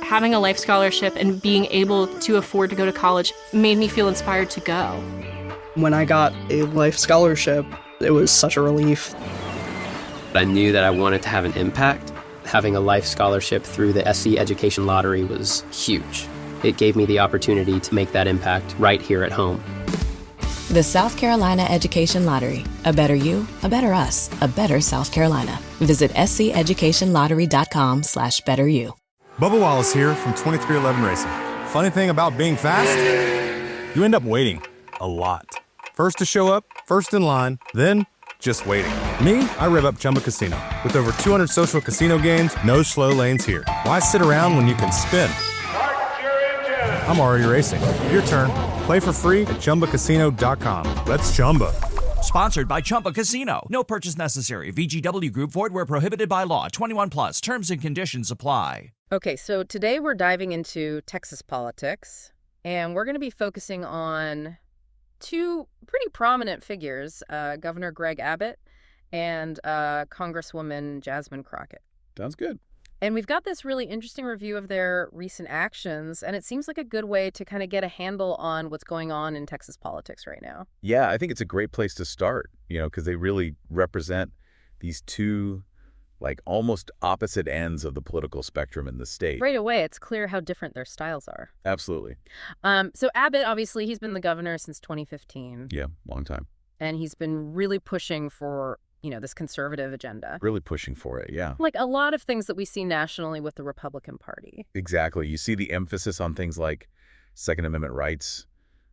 having a life scholarship and being able to afford to go to college made me feel inspired to go. When I got a life scholarship, it was such a relief. I knew that I wanted to have an impact. Having a life scholarship through the SC Education Lottery was huge. It gave me the opportunity to make that impact right here at home. The South Carolina Education Lottery. A better you, a better us, a better South Carolina. Visit sceducationlottery.com/betteryou. Bubba Wallace here from 2311 Racing. Funny thing about being fast, you end up waiting a lot. First to show up, first in line, then just waiting. Me, I rev up Chumba Casino. With over 200 social casino games, no slow lanes here. Why sit around when you can spin? I'm already racing. Your turn. Play for free at ChumbaCasino.com. Let's Chumba. Sponsored by Chumba Casino. No purchase necessary. VGW Group. Void where prohibited by law. 21 plus. Terms and conditions apply. Okay, so today we're diving into Texas politics, and we're going to be focusing on two pretty prominent figures, Governor Greg Abbott and Congresswoman Jasmine Crockett. Sounds good. And we've got this really interesting review of their recent actions, and it seems like a good way to kind of get a handle on what's going on in Texas politics right now. Yeah, I think it's a great place to start, because they really represent these two, almost opposite ends of the political spectrum in the state. Right away, it's clear how different their styles are. Absolutely. So Abbott, obviously, he's been the governor since 2015. Yeah, long time. And he's been really pushing for this conservative agenda. Really pushing for it, yeah. Like a lot of things that we see nationally with the Republican Party. Exactly. You see the emphasis on things like Second Amendment rights,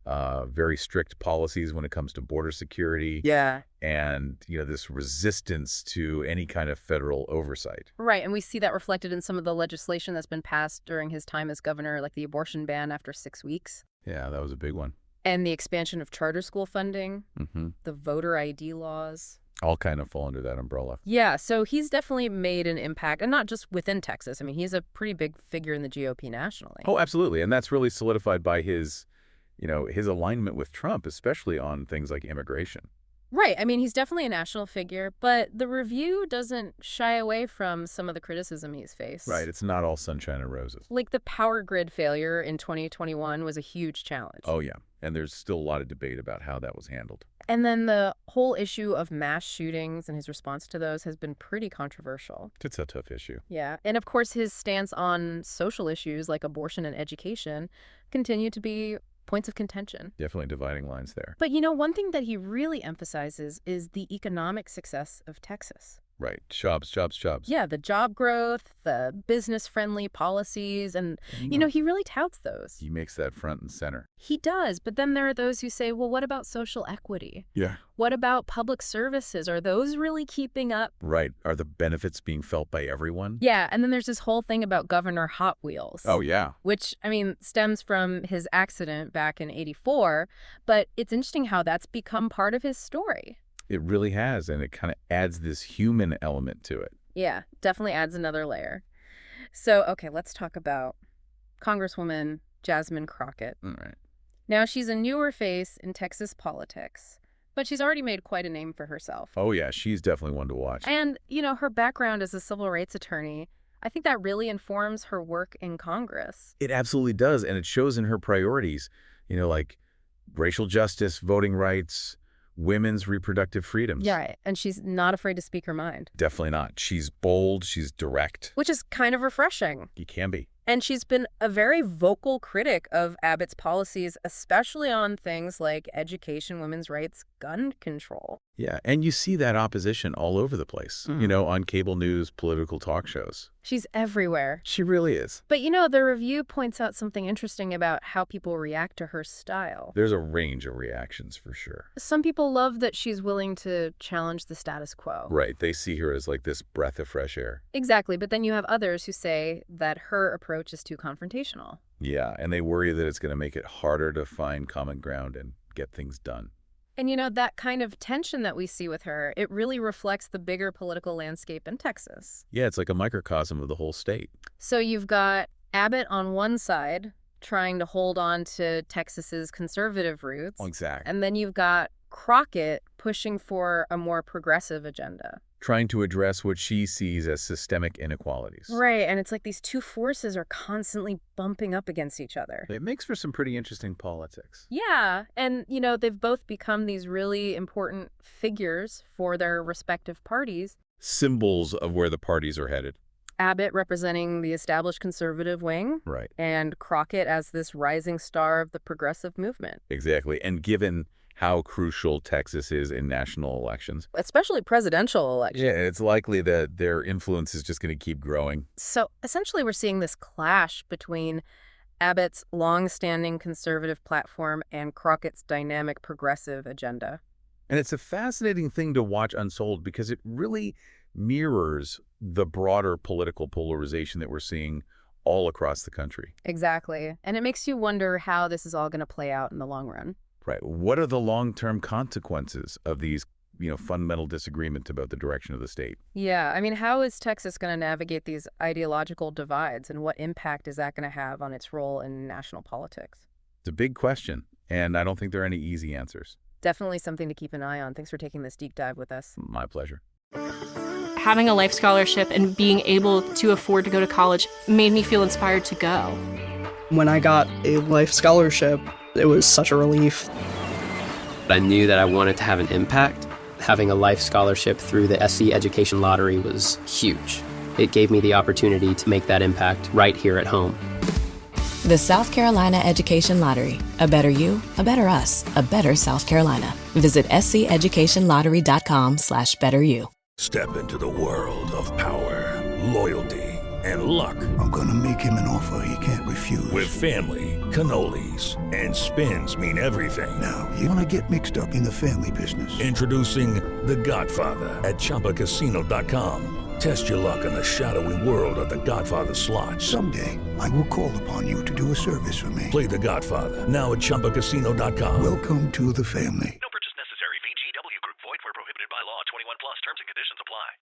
very strict policies when it comes to border security. Yeah. And, this resistance to any kind of federal oversight. Right. And we see that reflected in some of the legislation that's been passed during his time as governor, like the abortion ban after 6 weeks. Yeah, that was a big one. And the expansion of charter school funding, Mm-hmm. the voter ID laws. All kind of fall under that umbrella. Yeah, so he's definitely made an impact, and not just within Texas. I mean, he's a pretty big figure in the GOP nationally. Oh, absolutely. And that's really solidified by his alignment with Trump, especially on things like immigration. Right. I mean, he's definitely a national figure, but the review doesn't shy away from some of the criticism he's faced. Right. It's not all sunshine and roses. Like the power grid failure in 2021 was a huge challenge. Oh, yeah. And there's still a lot of debate about how that was handled. And then the whole issue of mass shootings and his response to those has been pretty controversial. It's a tough issue. Yeah. And of course, his stance on social issues like abortion and education continue to be points of contention. Definitely dividing lines there. But one thing that he really emphasizes is the economic success of Texas. Right. Jobs, jobs, jobs. Yeah, the job growth, the business-friendly policies, and, he really touts those. He makes that front and center. He does, but then there are those who say, well, what about social equity? Yeah. What about public services? Are those really keeping up? Right. Are the benefits being felt by everyone? Yeah, and then there's this whole thing about Governor Hot Wheels. Oh, yeah. Which, stems from his accident back in '84, but it's interesting how that's become part of his story. It really has, and it kind of adds this human element to it. Yeah, definitely adds another layer. So, okay, let's talk about Congresswoman Jasmine Crockett. All right. Now, she's a newer face in Texas politics, but she's already made quite a name for herself. Oh, yeah, she's definitely one to watch. And, her background as a civil rights attorney, I think that really informs her work in Congress. It absolutely does, and it shows in her priorities, like racial justice, voting rights, women's reproductive freedoms. Yeah, and she's not afraid to speak her mind. Definitely not. She's bold. She's direct. Which is kind of refreshing. You can be. And she's been a very vocal critic of Abbott's policies, especially on things like education, women's rights, gun control. Yeah, and you see that opposition all over the place, on cable news, political talk shows. She's everywhere. She really is. But, the review points out something interesting about how people react to her style. There's a range of reactions for sure. Some people love that she's willing to challenge the status quo. Right. They see her as like this breath of fresh air. Exactly. But then you have others who say that her approach is too confrontational. Yeah, and they worry that it's going to make it harder to find common ground and get things done. And, that kind of tension that we see with her, it really reflects the bigger political landscape in Texas. Yeah, it's like a microcosm of the whole state. So you've got Abbott on one side trying to hold on to Texas's conservative roots. Exactly. And then you've got Crockett pushing for a more progressive agenda. trying to address what she sees as systemic inequalities. Right, and it's like these two forces are constantly bumping up against each other. It makes for some pretty interesting politics. Yeah, and, you know, they've both become these really important figures for their respective parties. Symbols of where the parties are headed. Abbott representing the established conservative wing. Right. And Crockett as this rising star of the progressive movement. Exactly. And given how crucial Texas is in national elections, Especially presidential elections. yeah, it's likely that their influence is just going to keep growing. So essentially we're seeing this clash between Abbott's long-standing conservative platform and Crockett's dynamic progressive agenda. And it's a fascinating thing to watch unfold because it really mirrors the broader political polarization that we're seeing all across the country. Exactly. And it makes you wonder how this is all going to play out in the long run. Right. What are the long-term consequences of these, fundamental disagreements about the direction of the state? Yeah, I mean, how is Texas going to navigate these ideological divides, and what impact is that going to have on its role in national politics? It's a big question, and I don't think there are any easy answers. Definitely something to keep an eye on. Thanks for taking this deep dive with us. My pleasure. Having a life scholarship and being able to afford to go to college made me feel inspired to go. When I got a life scholarship, it was such a relief. I knew that I wanted to have an impact. Having a life scholarship through the SC Education Lottery was huge. It gave me the opportunity to make that impact right here at home. The South Carolina Education Lottery. A better you, a better us, a better South Carolina. Visit sceducationlottery.com/betteryou. Step into the world of power, loyalty, and luck. I'm gonna make him an offer he can't refuse. With family, cannolis, and spins mean everything. Now, you wanna get mixed up in the family business. Introducing The Godfather at ChumbaCasino.com. Test your luck in the shadowy world of The Godfather slot. Someday, I will call upon you to do a service for me. Play The Godfather now at ChumbaCasino.com. Welcome to the family. No purchase necessary. VGW Group. Void where prohibited by law. 21 plus. Terms and conditions apply.